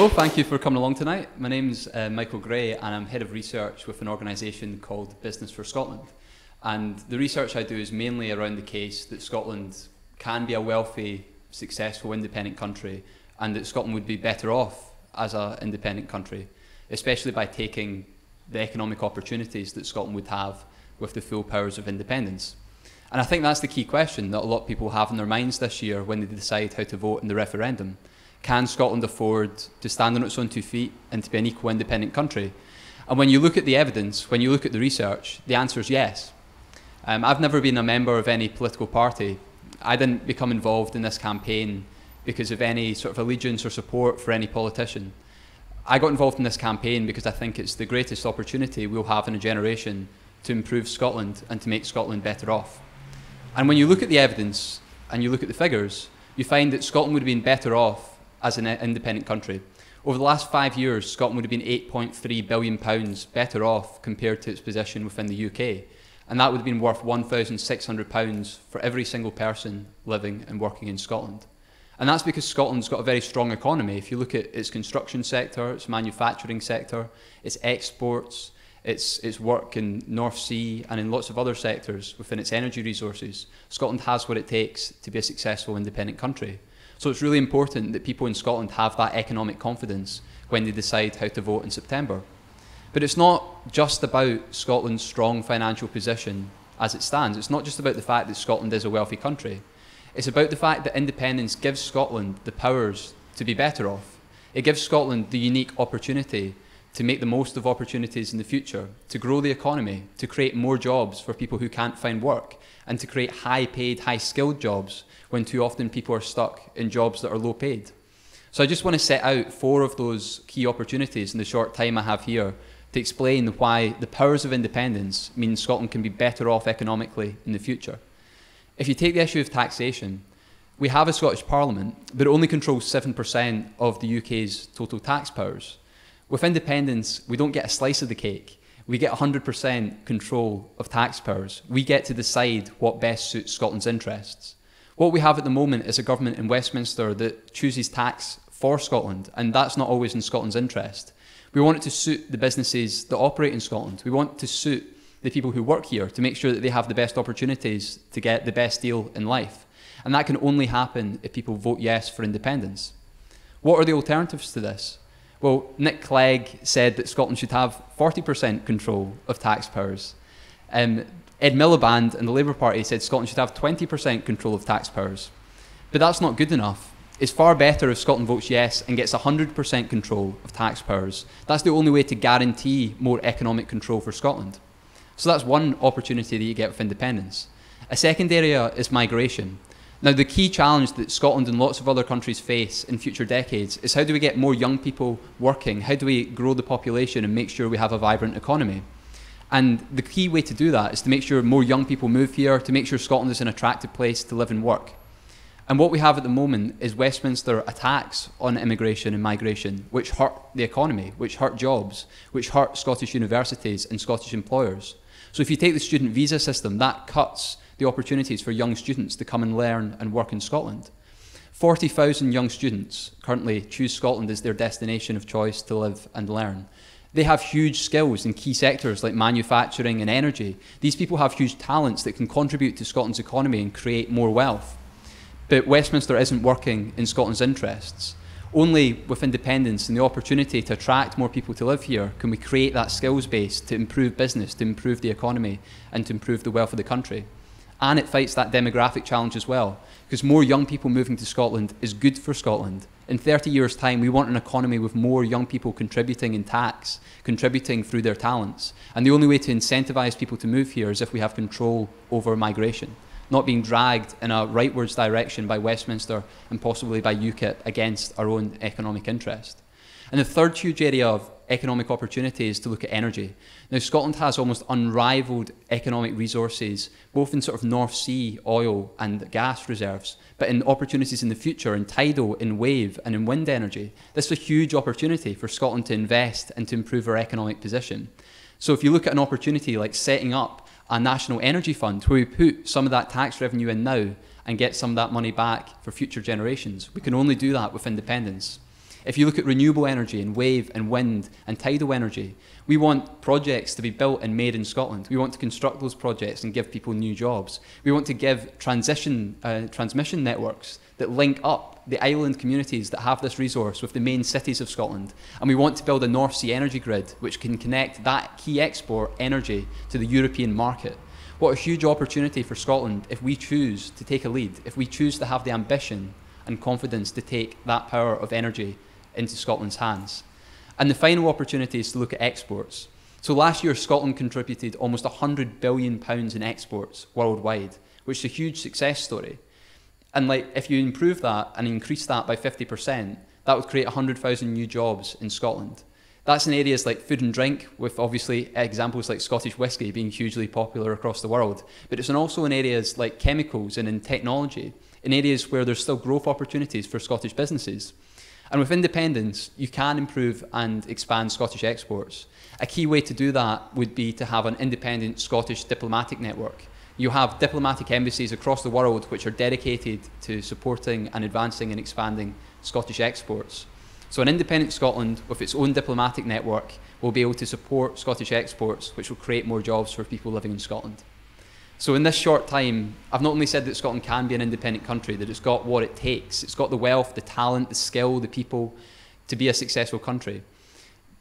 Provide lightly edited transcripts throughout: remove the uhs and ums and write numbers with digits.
Hello, thank you for coming along tonight. My name's Michael Gray and I'm Head of Research with an organisation called Business for Scotland. And the research I do is mainly around the case that Scotland can be a wealthy, successful, independent country, and that Scotland would be better off as an independent country, especially by taking the economic opportunities that Scotland would have with the full powers of independence. And I think that's the key question that a lot of people have in their minds this year when they decide how to vote in the referendum. Can Scotland afford to stand on its own 2 feet and to be an equal independent country? And when you look at the evidence, when you look at the research, the answer is yes. I've never been a member of any political party. I didn't become involved in this campaign because of any sort of allegiance or support for any politician. I got involved in this campaign because I think it's the greatest opportunity we'll have in a generation to improve Scotland and to make Scotland better off. And when you look at the evidence and you look at the figures, you find that Scotland would have been better off as an independent country. Over the last 5 years, Scotland would have been £8.3 billion better off compared to its position within the UK. And that would have been worth £1,600 for every single person living and working in Scotland. And that's because Scotland's got a very strong economy. If you look at its construction sector, its manufacturing sector, its exports, its work in North Sea and in lots of other sectors within its energy resources, Scotland has what it takes to be a successful independent country. So it's really important that people in Scotland have that economic confidence when they decide how to vote in September. But it's not just about Scotland's strong financial position as it stands. It's not just about the fact that Scotland is a wealthy country. It's about the fact that independence gives Scotland the powers to be better off. It gives Scotland the unique opportunity to make the most of opportunities in the future, to grow the economy, to create more jobs for people who can't find work, and to create high-paid, high-skilled jobs when too often people are stuck in jobs that are low-paid. So I just want to set out 4 of those key opportunities in the short time I have here to explain why the powers of independence mean Scotland can be better off economically in the future. If you take the issue of taxation, we have a Scottish Parliament, but it only controls 7% of the UK's total tax powers. With independence, we don't get a slice of the cake. We get 100% control of tax powers. We get to decide what best suits Scotland's interests. What we have at the moment is a government in Westminster that chooses tax for Scotland, and that's not always in Scotland's interest. We want it to suit the businesses that operate in Scotland. We want it to suit the people who work here to make sure that they have the best opportunities to get the best deal in life. And that can only happen if people vote yes for independence. What are the alternatives to this? Well, Nick Clegg said that Scotland should have 40% control of tax powers. Ed Miliband and the Labour Party said Scotland should have 20% control of tax powers. But that's not good enough. It's far better if Scotland votes yes and gets 100% control of tax powers. That's the only way to guarantee more economic control for Scotland. So that's one opportunity that you get with independence. A second area is migration. Now, the key challenge that Scotland and lots of other countries face in future decades is how do we get more young people working? How do we grow the population and make sure we have a vibrant economy? And the key way to do that is to make sure more young people move here, to make sure Scotland is an attractive place to live and work. And what we have at the moment is Westminster attacks on immigration and migration, which hurt the economy, which hurt jobs, which hurt Scottish universities and Scottish employers. So if you take the student visa system, that cuts the opportunities for young students to come and learn and work in Scotland. 40,000 young students currently choose Scotland as their destination of choice to live and learn. They have huge skills in key sectors like manufacturing and energy. These people have huge talents that can contribute to Scotland's economy and create more wealth. But Westminster isn't working in Scotland's interests. Only with independence and the opportunity to attract more people to live here can we create that skills base to improve business, to improve the economy, and to improve the wealth of the country. And it fights that demographic challenge as well, because more young people moving to Scotland is good for Scotland. In 30 years' time, we want an economy with more young people contributing in tax, contributing through their talents. And the only way to incentivise people to move here is if we have control over migration, not being dragged in a rightwards direction by Westminster and possibly by UKIP against our own economic interest. And the third huge area of economic opportunity is to look at energy. Now, Scotland has almost unrivaled economic resources, both in sort of North Sea oil and gas reserves, but in opportunities in the future in tidal, in wave and in wind energy. This is a huge opportunity for Scotland to invest and to improve our economic position. So if you look at an opportunity like setting up a national energy fund where we put some of that tax revenue in now and get some of that money back for future generations, we can only do that with independence. If you look at renewable energy and wave and wind and tidal energy, we want projects to be built and made in Scotland. We want to construct those projects and give people new jobs. We want to give transmission networks that link up the island communities that have this resource with the main cities of Scotland. And we want to build a North Sea energy grid which can connect that key export energy to the European market. What a huge opportunity for Scotland if we choose to take a lead, if we choose to have the ambition and confidence to take that power of energy into Scotland's hands. And the final opportunity is to look at exports. So last year, Scotland contributed almost £100 billion in exports worldwide, which is a huge success story. And if you improve that and increase that by 50%, that would create 100,000 new jobs in Scotland. That's in areas like food and drink, with obviously examples like Scottish whisky being hugely popular across the world. But it's also in areas like chemicals and in technology, in areas where there's still growth opportunities for Scottish businesses. And with independence, you can improve and expand Scottish exports. A key way to do that would be to have an independent Scottish diplomatic network. You have diplomatic embassies across the world which are dedicated to supporting and advancing and expanding Scottish exports. So an independent Scotland with its own diplomatic network will be able to support Scottish exports, which will create more jobs for people living in Scotland. So in this short time, I've not only said that Scotland can be an independent country, that it's got what it takes. It's got the wealth, the talent, the skill, the people to be a successful country.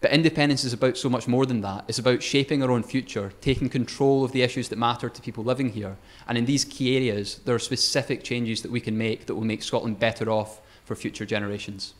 But independence is about so much more than that. It's about shaping our own future, taking control of the issues that matter to people living here. And in these key areas, there are specific changes that we can make that will make Scotland better off for future generations.